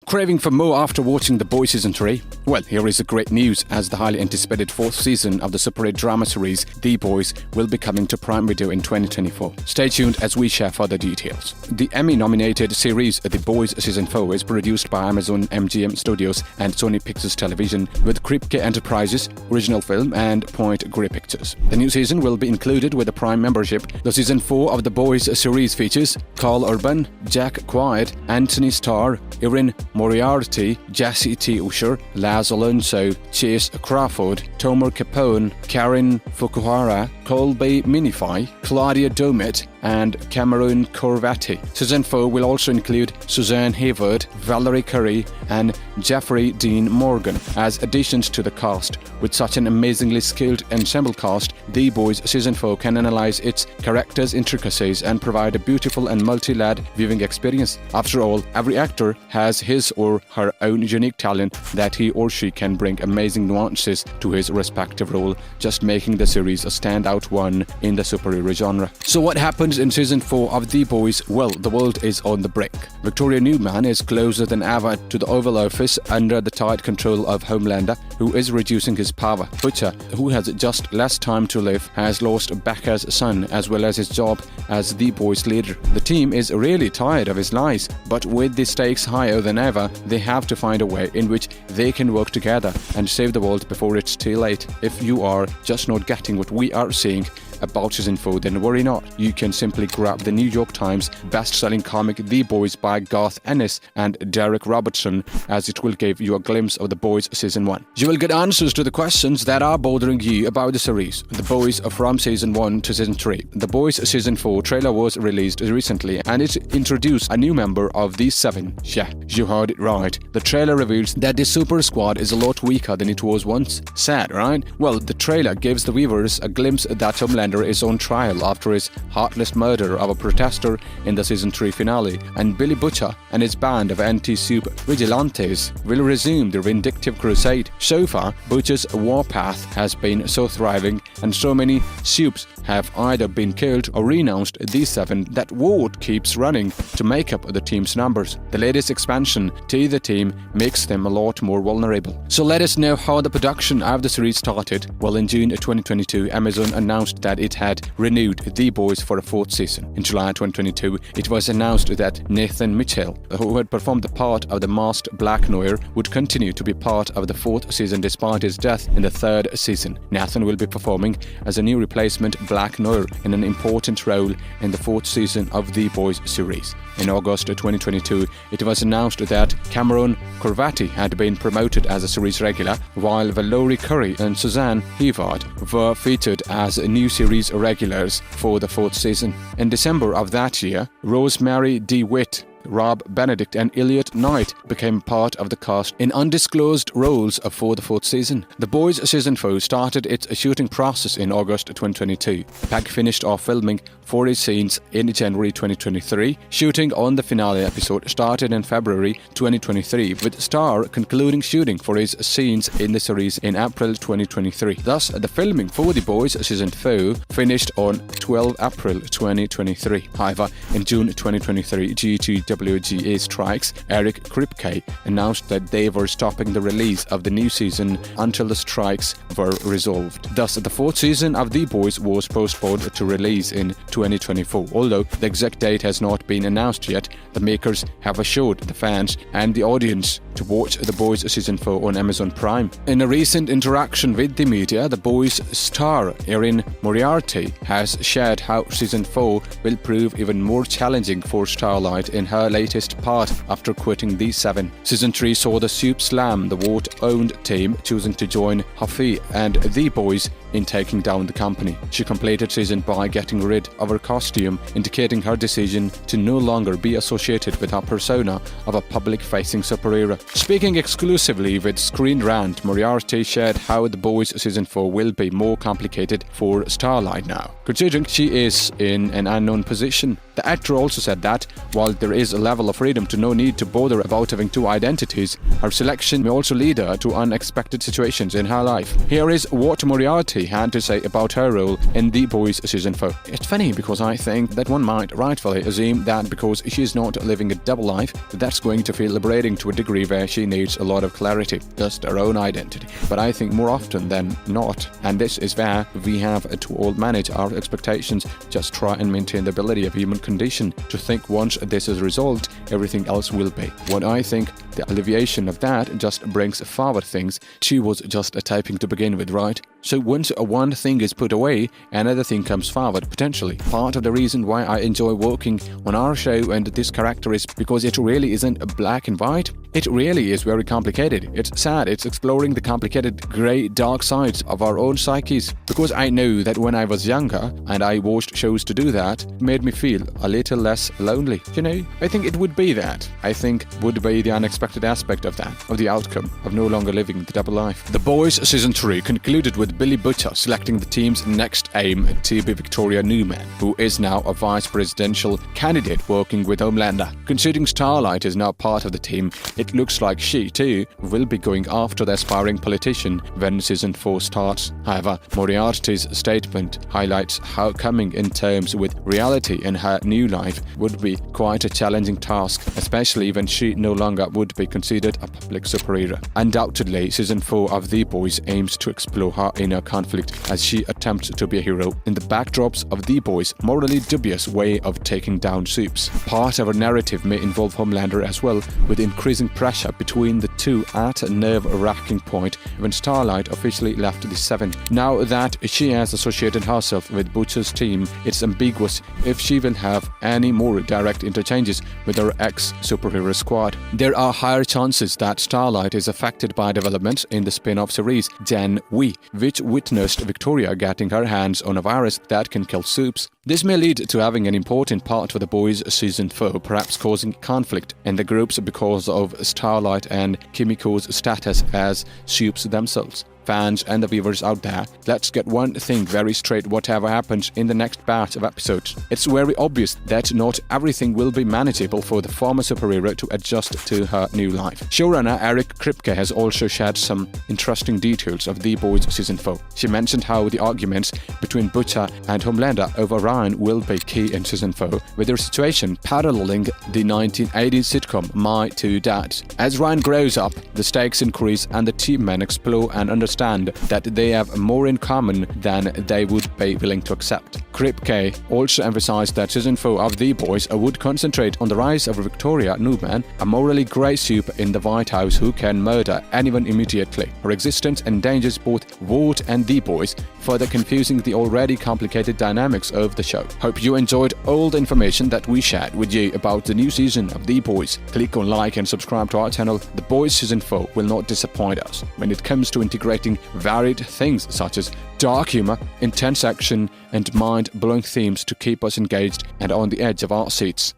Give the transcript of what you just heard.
Craving for more after watching The Boys Season 3? Well, here is the great news, as the highly anticipated fourth season of the super hit drama series The Boys will be coming to Prime Video in 2024. Stay tuned as we share further details. The Emmy-nominated series The Boys Season 4 is produced by Amazon MGM Studios and Sony Pictures Television with Kripke Enterprises, Original Film and Point Grey Pictures. The new season will be included with a Prime membership. The Season 4 of The Boys series features Carl Urban, Jack Quiet, Anthony Starr, Erin Moriarty, Jesse T. Usher, Laz Alonso, Chase Crawford, Tomer Capone, Karen Fukuhara, Colby Minify, Claudia Domet, and Cameron Corvatti. Season 4 will also include Suzanne Hayward, Valerie Curry, and Jeffrey Dean Morgan as additions to the cast. With such an amazingly skilled ensemble cast, The Boys Season 4 can analyze its characters' intricacies and provide a beautiful and multi-layered viewing experience. After all, every actor has his or her own unique talent that he or she can bring amazing nuances to his respective role, just making the series a standout one in the superhero genre. So what happens in Season 4 of The Boys? Well, the world is on the brink. Victoria Newman is closer than ever to the Oval Office under the tight control of Homelander, who is reducing his power. Butcher, who has just less time to live, has lost Becca's son as well as his job as The Boys leader. The team is really tired of his lies, but with the stakes higher than ever, they have to find a way in which they can work together and save the world before it's too late. If you are just not getting what we are seeing about Season 4, then worry not. You can simply grab the New York Times best-selling comic The Boys by Garth Ennis and Derek Robertson, as it will give you a glimpse of The Boys Season 1. You will get answers to the questions that are bothering you about the series. The Boys from Season 1 to Season 3. The Boys Season 4 trailer was released recently and it introduced a new member of the Seven. Yeah, you heard it right. The trailer reveals that the Super Squad is a lot weaker than it was once. Sad, right? Well, the trailer gives the viewers a glimpse that Homelander is on trial after his heartless murder of a protester in the Season 3 finale, and Billy Butcher and his band of anti-soup vigilantes will resume their vindictive crusade. So far, Butcher's warpath has been so thriving, and so many soups have either been killed or renounced the Seven that war keeps running to make up the team's numbers. The latest expansion to the team makes them a lot more vulnerable. So let us know how the production of the series started. Well, in June 2022, Amazon announced that it had renewed The Boys for a fourth season. In July 2022, it was announced that Nathan Mitchell, who had performed the part of the masked Black Noir, would continue to be part of the fourth season despite his death in the third season. Nathan will be performing as a new replacement Black Noir in an important role in the fourth season of The Boys series. In August 2022, it was announced that Cameron Corvatti had been promoted as a series regular, while Valerie Curry and Suzanne Hayward were featured as new series regulars for the fourth season. In December of that year, Rosemary DeWitt, Rob Benedict and Elliot Knight became part of the cast in undisclosed roles for the fourth season. The Boys Season 4 started its shooting process in August 2022. Peg finished off filming 40 scenes in January 2023. Shooting on the finale episode started in February 2023, with Starr concluding shooting for his scenes in the series in April 2023. Thus, the filming for The Boys Season 4 finished on 12 April 2023. However, in June 2023, WGA strikes, Eric Kripke announced that they were stopping the release of the new season until the strikes were resolved. Thus, the fourth season of The Boys was postponed to release in 2024. Although the exact date has not been announced yet, the makers have assured the fans and the audience to watch The Boys Season 4 on Amazon Prime. In a recent interaction with the media, The Boys star Erin Moriarty has shared how Season 4 will prove even more challenging for Starlight in her latest part after quitting the Seven. Season 3 saw the Soup Slam, the Ward-owned team, choosing to join Huffy and The Boys in taking down the company. She completed season by getting rid of her costume, indicating her decision to no longer be associated with her persona of a public-facing superhero. Speaking exclusively with Screen Rant, Moriarty shared how The Boys Season 4 will be more complicated for Starlight now, considering she is in an unknown position. The actor also said that, while there is a level of freedom to no need to bother about having two identities, her selection may also lead her to unexpected situations in her life. Here is what Moriarty Moriarty had to say about her role in The Boys Season 4. It's funny because I think that one might rightfully assume that because she's not living a double life, that's going to feel liberating to a degree where she needs a lot of clarity, just her own identity. But I think more often than not, and this is where we have to all manage our expectations, just try and maintain the ability of human condition to think once this is resolved, everything else will be. What I think the alleviation of that just brings forward things. She was just a typing to begin with, right? So once one thing is put away, another thing comes forward, potentially. Part of the reason why I enjoy working on our show and this character is because it really isn't a black and white. It really is very complicated. It's sad. It's exploring the complicated, grey, dark sides of our own psyches. Because I know that when I was younger and I watched shows to do that, it made me feel a little less lonely. You know, I think it would be that. I think would be the unexpected aspect of that, of the outcome of no longer living the double life. The Boys Season 3 concluded with Billy Butcher selecting the team's next aim to be Victoria Newman, who is now a vice presidential candidate working with Homelander. Considering Starlight is now part of the team, it looks like she, too, will be going after the aspiring politician when Season 4 starts. However, Moriarty's statement highlights how coming in terms with reality in her new life would be quite a challenging task, especially when she no longer would be considered a public superhero. Undoubtedly, Season 4 of The Boys aims to explore her inner conflict as she attempts to be a hero in the backdrops of The Boys' morally dubious way of taking down Supes. Part of her narrative may involve Homelander as well, with increasing pressure between the two at a nerve-wracking point when Starlight officially left the Seven. Now that she has associated herself with Butcher's team, it's ambiguous if she will have any more direct interchanges with her ex-superhero squad. There are higher chances that Starlight is affected by developments in the spin-off series Gen V, which witnessed Victoria getting her hands on a virus that can kill Supes. This may lead to having an important part for The Boys Season 4, perhaps causing conflict in the groups because of Starlight and Kimiko's status as Supes themselves. Fans and the viewers out there, let's get one thing very straight whatever happens in the next batch of episodes. It's very obvious that not everything will be manageable for the former superhero to adjust to her new life. Showrunner Eric Kripke has also shared some interesting details of The Boys Season 4. She mentioned how the arguments between Butcher and Homelander over Ryan will be key in Season 4, with their situation paralleling the 1980s sitcom My Two Dads. As Ryan grows up, the stakes increase and the team men explore and understand that they have more in common than they would be willing to accept. Kripke also emphasized that Season 4 of The Boys would concentrate on the rise of Victoria Newman, a morally grey supe in the White House who can murder anyone immediately. Her existence endangers both Walt and The Boys, further confusing the already complicated dynamics of the show. Hope you enjoyed all the information that we shared with you about the new season of The Boys. Click on like and subscribe to our channel. The Boys Season 4 will not disappoint us when it comes to integrating varied things such as dark humor, intense action, and mind-blowing themes to keep us engaged and on the edge of our seats.